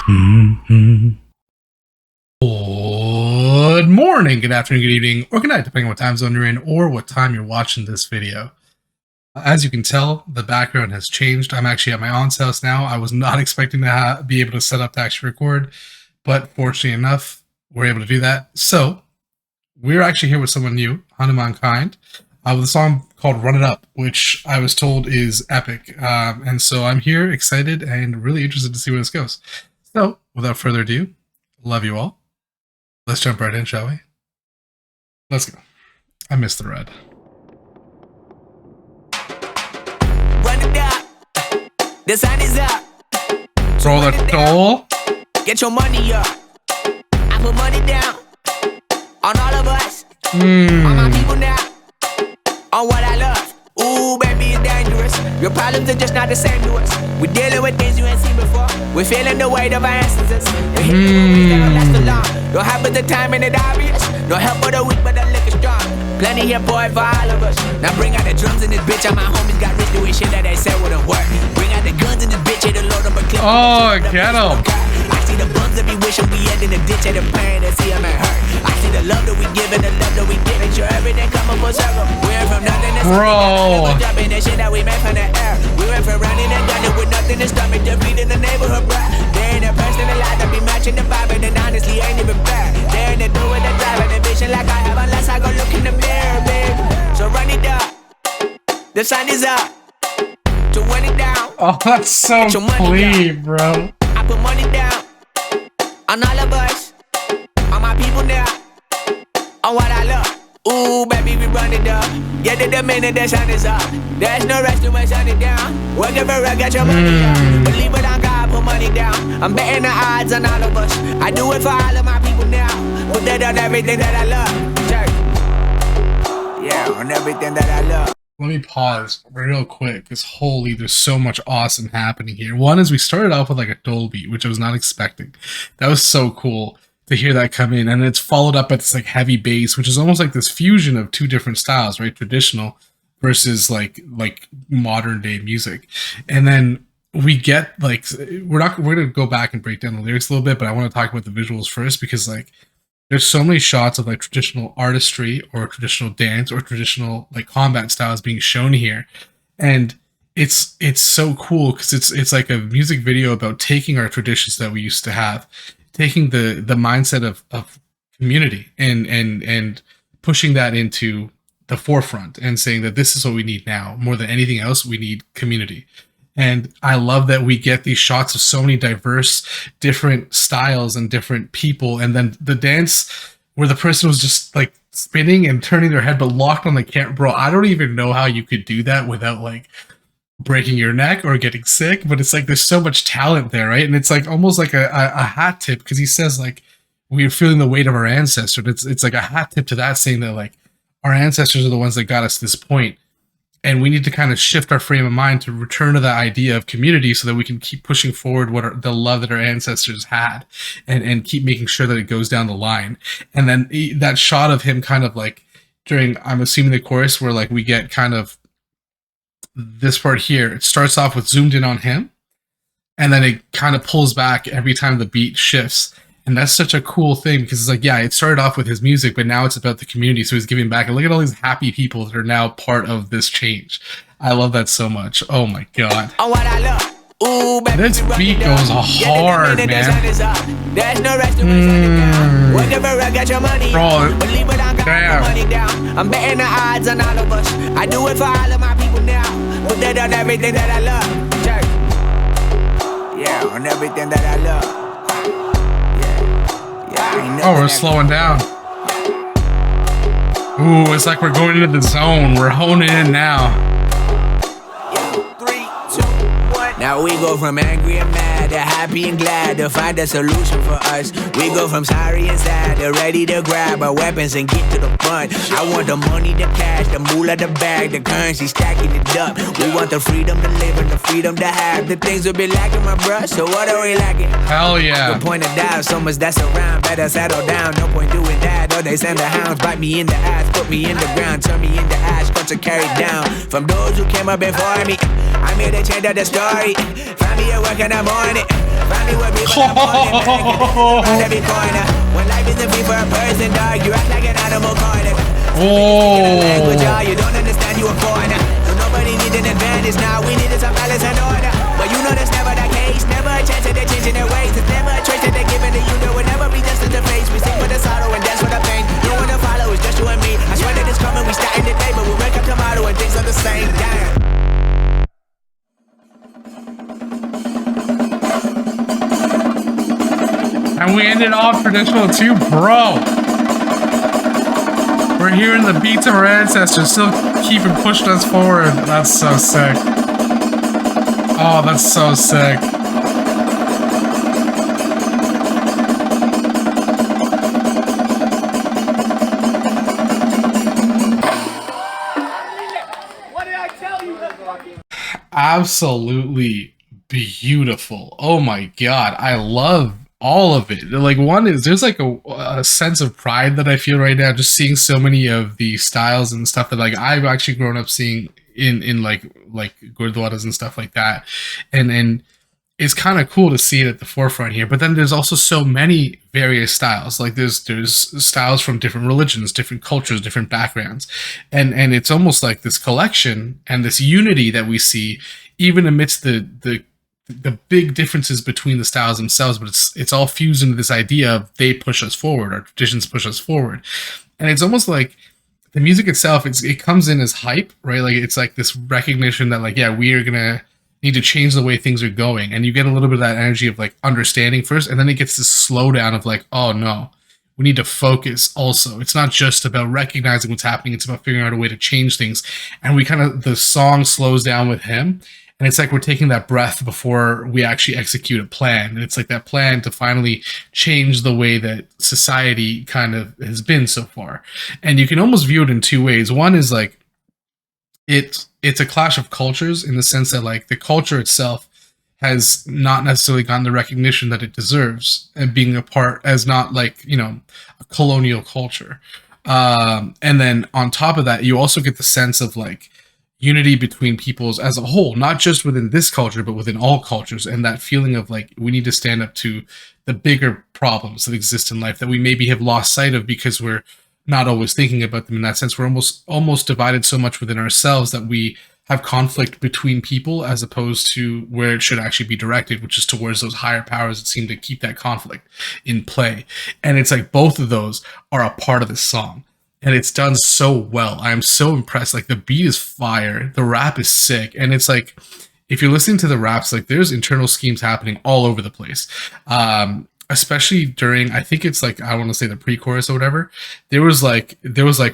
Mm-hmm. Good morning, good afternoon, good evening, or good night, depending on what time zone you're in or what time you're watching this video. As you can tell, the background has changed. I'm actually at my aunt's house now. I was not expecting to be able to set up to actually record, but fortunately enough, we're able to do that. So, we're actually here with someone new, Hanumankind, with a song called Run It Up, which I was told is epic. And so I'm here, excited, and really interested to see where this goes. So, without further ado, love you all. Let's jump right in, shall we? Let's go. I missed the red. Run it up. The sun is up. Throw the toll. Get your money up. I put money down on all of us. On my people now. On what I love. Ooh, baby, it's dangerous. Your problems are just not the same to us. We're dealing with things you ain't seen before. We're feeling the weight of our ancestors. We're hitting the ways that don't last too long. Don't have but the time and it obvious. No help for the weak, but the liquor strong. Plenty here, boy, for all of us. Now bring out the drums in this bitch. All my homies got rich doing shit that they said wouldn't work. Bring out the guns in this bitch. Hit the load up a clip. Oh, get him. I see the bums that be wishing we end in the ditch of the pain that see them and hurt. I see the love that we give and the love that we give. Make sure everything come up full circle. We're from nothing to Bro. jumping the shit that we made from the air. We went from running and gunning with nothing to stop it. Just beat in the neighborhood, bruh. There ain't a person alive that be matching the vibe, and honestly ain't even fair. There ain't a do with the drive and the vision like I have unless I go look in the mirror, babe. So run it up. The sun is up. To run it down. Oh, that's so clean, bro. I put money down on all of us, on my people now, on what I love. Ooh, baby, we run it up. Get it the minute the sun is up. There's no rest to shut it down. Working for real, get your money up. Believe it on God, put money down. I'm betting the odds on all of us. I do it for all of my people now. Put that on everything that I love. Check. Yeah, on everything that I love. Let me pause real quick, because holy, there's so much awesome happening here. One is we started off with like a dole beat, which I was not expecting. That was so cool to hear that come in, and it's followed up at this like heavy bass, which is almost like this fusion of two different styles, right? Traditional versus like modern day music. And then we get like we're gonna go back and break down the lyrics a little bit, but I want to talk about the visuals first, because like there's so many shots of like traditional artistry or traditional dance or traditional like combat styles being shown here. And it's so cool because it's like a music video about taking our traditions that we used to have, taking the mindset of community and pushing that into the forefront and saying that this is what we need now. More than anything else, we need community. And I love that we get these shots of so many diverse, different styles and different people. And then the dance where the person was just like spinning and turning their head, but locked on the camera. Bro, I don't even know how you could do that without like breaking your neck or getting sick. But it's like there's so much talent there, right? And it's like almost like a hat tip, because he says like we're feeling the weight of our ancestors. It's like a hat tip to that, saying that like our ancestors are the ones that got us to this point. And we need to kind of shift our frame of mind to return to that idea of community so that we can keep pushing forward the love that our ancestors had and keep making sure that it goes down the line. And then that shot of him kind of like during, I'm assuming the chorus, where like we get kind of this part here. It starts off with zoomed in on him, and then it kind of pulls back every time the beat shifts. And that's such a cool thing, because it's like, yeah, it started off with his music, but now it's about the community. So he's giving back. And look at all these happy people that are now part of this change. I love that so much. Oh my God. On what I love. Ooh, baby, this beat goes hard, man. There's no rest to it down. Whatever I got your money. Bro, believe it, I got money down. I'm betting the odds on all of us. I do it for all of my people now. Put that on everything that I love. Check. Yeah, on everything that I love. Oh, we're slowing down. Ooh, it's like we're going into the zone. We're honing in now. 3, 2, 1. Now we go from angry and mad to happy and glad to find a solution for us. We go from sorry and sad to ready to grab our weapons and get to the front. I want the money, the cash, the moolah, the bag, the currency, stacking it up. We want the freedom to live and the freedom to have. The things will be lacking, my bruh, so what are we lacking? Hell yeah. The point of doubt, so much that's around. Better settle down, no point doing that. Or they send the hounds, bite me in the ass, put me in the ground, turn me into ash, culture carried down from those who came up before me. I'm here to change up the story. Find me at work in the morning. Find me with people that morning. Find every corner. When life isn't free for a person, dog, you act like an animal corner. Language, you don't understand, you a foreigner. So nobody needs an advantage now. We needed some balance and order. But you know that's never the case. Never a chance that they're changing their ways. It's never a choice that they're giving to you. There will never be just in the face. We sing for the sorrow and dance for the pain. You wanna follow, it's just you and me. I swear that it's coming, we starting today, but we'll wake up tomorrow and things are the same. Damn. And we ended off traditional too, bro. We're hearing the beats of our ancestors still keeping pushing us forward. That's so sick. Oh, that's so sick. What did I tell you? Absolutely beautiful. Oh my god, I love all of it. Like, one is there's like a sense of pride that I feel right now just seeing so many of the styles and stuff that like I've actually grown up seeing in like gurdwaras and stuff like that, and it's kind of cool to see it at the forefront here. But then there's also so many various styles. Like there's styles from different religions, different cultures, different backgrounds, and it's almost like this collection and this unity that we see even amidst the big differences between the styles themselves, but it's all fused into this idea of they push us forward, our traditions push us forward. And it's almost like the music itself, it comes in as hype, right? Like it's like this recognition that like, yeah, we are gonna need to change the way things are going. And you get a little bit of that energy of like understanding first, and then it gets this slowdown of like, oh no, we need to focus also. It's not just about recognizing what's happening, it's about figuring out a way to change things. And we kind of, the song slows down with him. And it's like we're taking that breath before we actually execute a plan. And it's like that plan to finally change the way that society kind of has been so far. And you can almost view it in two ways. One is like, it's a clash of cultures in the sense that like the culture itself has not necessarily gotten the recognition that it deserves, and being a part as not like, you know, a colonial culture. And then on top of that, you also get the sense of like unity between peoples as a whole, not just within this culture, but within all cultures. And that feeling of like, we need to stand up to the bigger problems that exist in life that we maybe have lost sight of because we're not always thinking about them. In that sense, we're almost divided so much within ourselves that we have conflict between people as opposed to where it should actually be directed, which is towards those higher powers that seem to keep that conflict in play. And it's like both of those are a part of this song. And it's done so well. I am so impressed. Like the beat is fire. The rap is sick. And it's like, if you're listening to the raps, like there's internal schemes happening all over the place. Especially during, I think it's like, I want to say the pre-chorus or whatever. There was like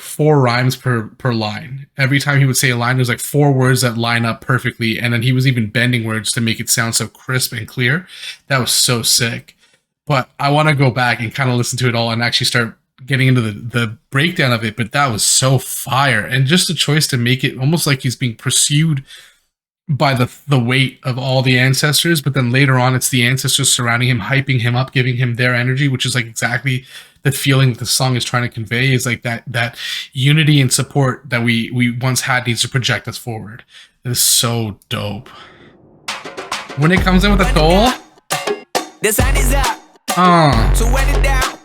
4 rhymes per line. Every time he would say a line, there's like 4 words that line up perfectly. And then he was even bending words to make it sound so crisp and clear. That was so sick. But I want to go back and kind of listen to it all and actually start getting into the breakdown of it. But that was so fire. And just a choice to make it almost like he's being pursued by the weight of all the ancestors, but then later on it's the ancestors surrounding him, hyping him up, giving him their energy, which is like exactly the feeling that the song is trying to convey, is like that unity and support that we once had needs to project us forward. It is so dope. When it comes in with the goal, the sun is up. So wet it down.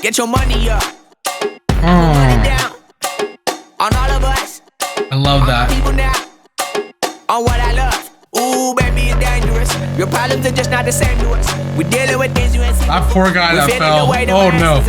Get your money up. Money down. On all of us. I love that. People now. On what I love. Ooh, baby, it's dangerous. Your problems are just not the same to us. We're dealing with things you ain't seen. That poor guy that fell. Oh no.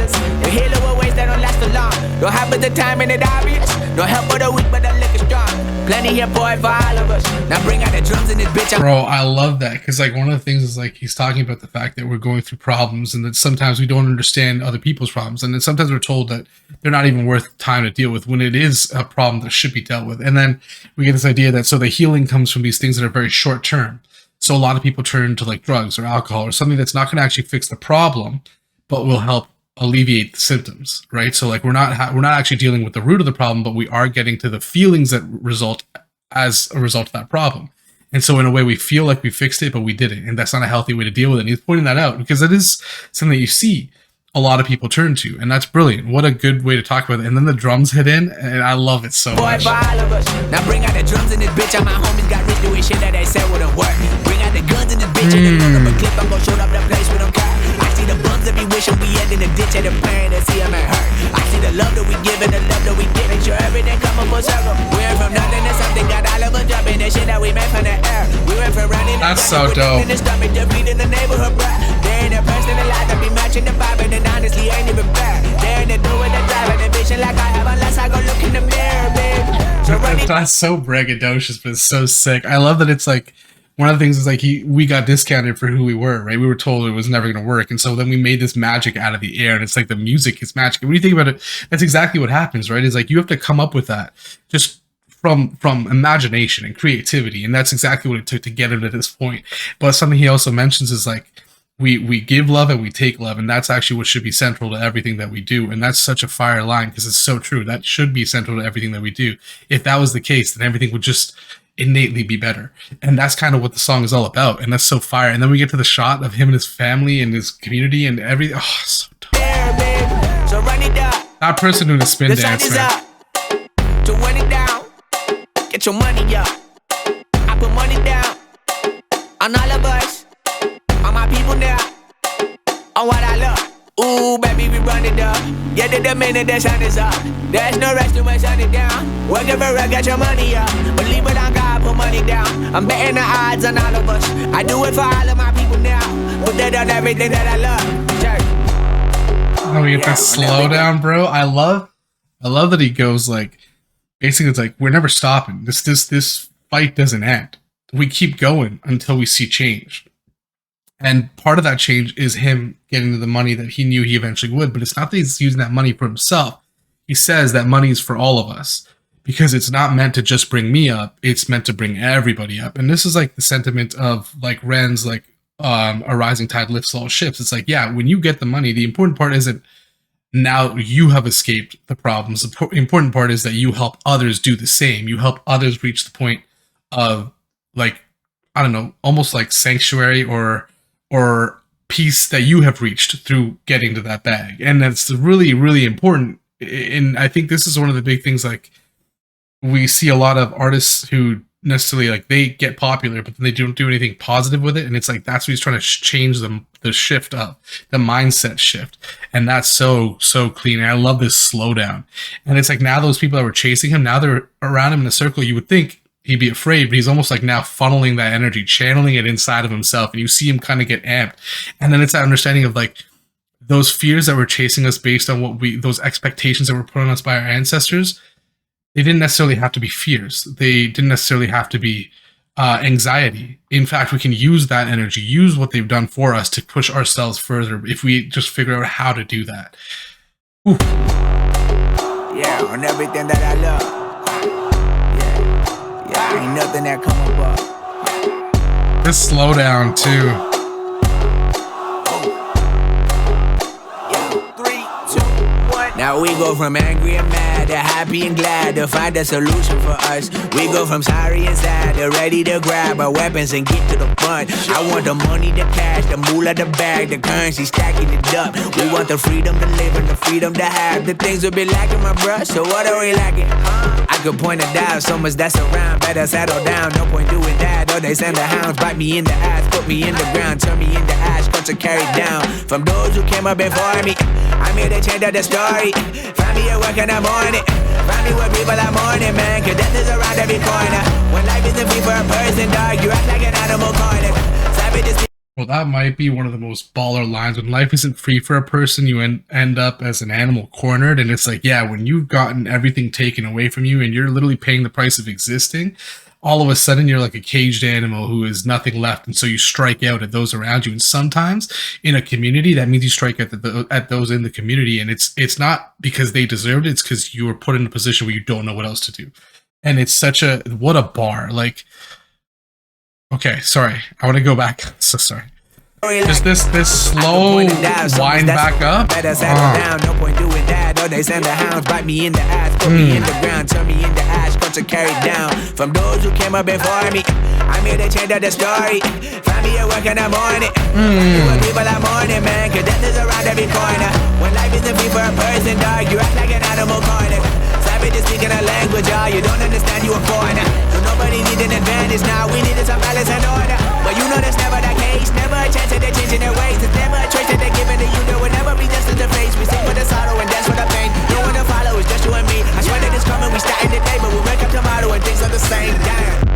You're healing with ways that don't last too long. Don't happen the time and it obvious. No help for the weak, but the liquor strong. Plenty here, boy, for all of us. Now bring out the drums in this bitch. Bro, I love that, because like one of the things is like he's talking about the fact that we're going through problems and that sometimes we don't understand other people's problems, and then sometimes we're told that they're not even worth time to deal with when it is a problem that should be dealt with. And then we get this idea that so the healing comes from these things that are very short term. So a lot of people turn to like drugs or alcohol or something that's not going to actually fix the problem, but will help alleviate the symptoms, right? So like we're not actually dealing with the root of the problem, but we are getting to the feelings that result as a result of that problem. And so in a way we feel like we fixed it, but we didn't, and that's not a healthy way to deal with it. And he's pointing that out because it is something that you see a lot of people turn to, and that's brilliant. What a good way to talk about it. And then the drums hit in, and I love it so much. For all of us. Now bring out the drums in this bitch. All my homies got rich doing shit that they said wouldn't work. Bring out the guns in this bitch. And the look of a clip, I'm gonna show up the place with them car. I see the bums that be wishing we end in the ditch and the pain that see them at hurt. I see the love that we give and the love that we give. Make sure everything come up full circle. We went from nothing to something, got all of us jumping. The shit that we made from the air. We went from running. That's so dope. In the stomach, defeat in the neighborhood, bruh. There ain't a person alive that be matching the vibe, and honestly ain't even bad. There ain't a do with the drive and the vision like I have unless I go look in the mirror, babe. So That's so braggadocious, but it's so sick. I love that it's like one of the things is like we got discounted for who we were, right? We were told it was never going to work, and so then we made this magic out of the air, and it's like the music is magic. And when you think about it, that's exactly what happens, right? It's like you have to come up with that just from imagination and creativity, and that's exactly what it took to get him to this point. But something he also mentions is like we give love and we take love, and that's actually what should be central to everything that we do. And that's such a fire line because it's so true. That should be central to everything that we do. If that was the case, then everything would just innately be better. And that's kind of what the song is all about, and that's so fire. And then we get to the shot of him and his family and his community and everything. Oh, so dope. so run it down. That person doing a spin The dance, sun is man. up. To run it down. Get your money up. I put money down on all of us, on my people now, on what I love. Ooh, baby, we run it up. Get it the minute the sun is up. There's no rest to when sun it down. Work it for real, get your money up. Believe it on God, put money down. I'm betting the odds on all of us. I do it for all of my people now. Put that on everything that I love. Church. Oh, we get that slow down, bro. I love that he goes like, basically it's like we're never stopping. This fight doesn't end. We keep going until we see change. And part of that change is him getting to the money that he knew he eventually would. But it's not that he's using that money for himself. He says that money is for all of us because it's not meant to just bring me up. It's meant to bring everybody up. And this is like the sentiment of like Ren's like a rising tide lifts all ships. It's like, yeah, when you get the money, the important part isn't now you have escaped the problems. The important part is that you help others do the same. You help others reach the point of like, I don't know, almost like sanctuary or peace that you have reached through getting to that bag. And that's really, really important. And I think this is one of the big things, like we see a lot of artists who necessarily like they get popular, but then they don't do anything positive with it. And it's like, that's what he's trying to change the shift up, the mindset shift. And that's so clean. And I love this slowdown. And it's like now those people that were chasing him, now they're around him in a circle. You would think he'd be afraid, but he's almost like now funneling that energy, channeling it inside of himself. And you see him kind of get amped. And then it's that understanding of like those fears that were chasing us based on those expectations that were put on us by our ancestors. They didn't necessarily have to be fears. They didn't necessarily have to be anxiety. In fact, we can use that energy, use what they've done for us to push ourselves further if we just figure out how to do that. Ooh. Yeah, on everything that I love. Yeah, ain't nothing that come above. This slowdown too. Yeah, 3, 2, 1. Now we go from angry and mad to happy and glad to find a solution for us. We go from sorry and sad to ready to grab our weapons and get to the front. I want the money, the cash, the moolah, the bag, the currency, stacking it up. We want the freedom to live and the freedom to have. The things will be lacking, my bruh, so what are we lacking? I could point it out, so much that's around. Better settle down, no point doing that. Or they send the hounds, bite me in the ass, put me in the ground, turn me into ash, culture carried down. From those who came up before me, I'm here to change up the story. Find me at work in the morning, find me where people are mourning, man, cause death is around every corner. When life isn't free for a person, dog, you act like an animal cornered. Savages. Well, that might be one of the most baller lines. When life isn't free for a person, you end up as an animal cornered. And it's like, yeah, when you've gotten everything taken away from you and you're literally paying the price of existing, all of a sudden you're like a caged animal who has nothing left. And so you strike out at those around you. And sometimes in a community, that means you strike at those in the community. And it's not because they deserved it. It's because you were put in a position where you don't know what else to do. And it's what a bar. Like, okay, sorry. I want to go back. So sorry. Just this slow wind back up. Better settle down, no point doing that. Or they send the hounds, bite me in the ass, put me in the ground, turn me into ash, culture carried down from those who came up before me. I'm here to change the story. Find me at work in the morning. When people are mourning, man, cause death is around every corner. When life isn't free for a person, dog, you act like an animal cornered. Savages speaking a language, y'all, you don't understand, you a foreigner. So nobody needs an advantage now, we needed some balance and order. But you know that's never the case, never a chance that they're changing their ways. It's never a choice that they're giving to you, there will never be justice to face. We sing for the sorrow and dance for the pain. No one to follow, it's just you and me. I swear that it's coming, we starting today, but we wake up tomorrow and things are the same. Damn.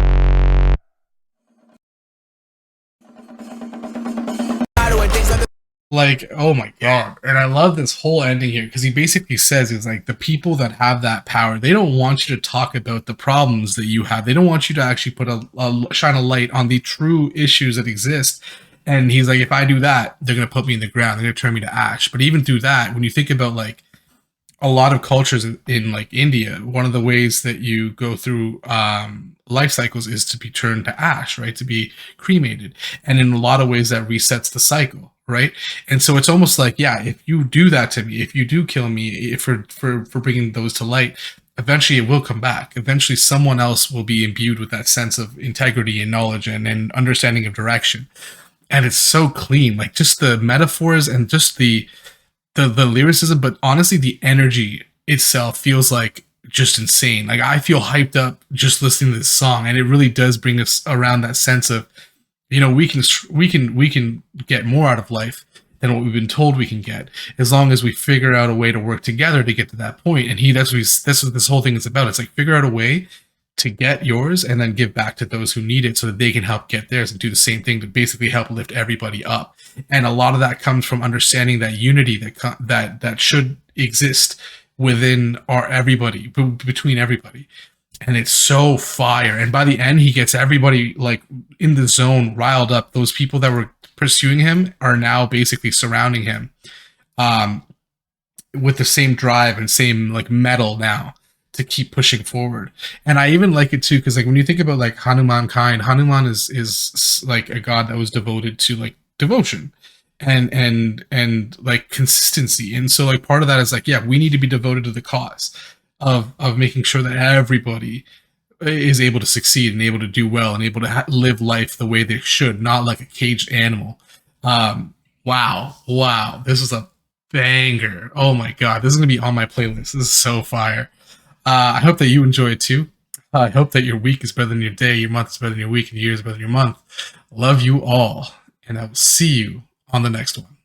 Like, oh my god. And I love this whole ending here because he basically says it's like the people that have that power, they don't want you to talk about the problems that you have. They don't want you to actually put shine a light on the true issues that exist. And he's like, if I do that, they're going to put me in the ground. They're going to turn me to ash. But even through that, when you think about like a lot of cultures in like India, one of the ways that you go through life cycles is to be turned to ash, right? To be cremated. And in a lot of ways that resets the cycle, right? And so it's almost like, yeah, if you do that to me, if you do kill me for bringing those to light, eventually it will come back. Eventually someone else will be imbued with that sense of integrity and knowledge and understanding of direction. And it's so clean, like just the metaphors and just the lyricism, but honestly, the energy itself feels like just insane. Like I feel hyped up just listening to this song, and it really does bring us around that sense of, you know, we can get more out of life than what we've been told we can get, as long as we figure out a way to work together to get to that point. And that's what this whole thing is about. It's like figure out a way to get yours and then give back to those who need it so that they can help get theirs and do the same thing to basically help lift everybody up. And a lot of that comes from understanding that unity that should exist within everybody, between everybody. And it's so fire. And by the end, he gets everybody like in the zone, riled up. Those people that were pursuing him are now basically surrounding him with the same drive and same like metal now to keep pushing forward. And I even like it too, because like when you think about like Hanumankind, Hanuman is like a god that was devoted to like devotion and like consistency. And so like part of that is like, yeah, we need to be devoted to the cause of making sure that everybody is able to succeed and able to do well and able to live life the way they should, not like a caged animal. Wow, this was a banger. Oh my god, this is gonna be on my playlist. This is so fire. I hope that you enjoy it too. I hope that your week is better than your day, your month is better than your week, and your year is better than your month. Love you all, and I will see you on the next one.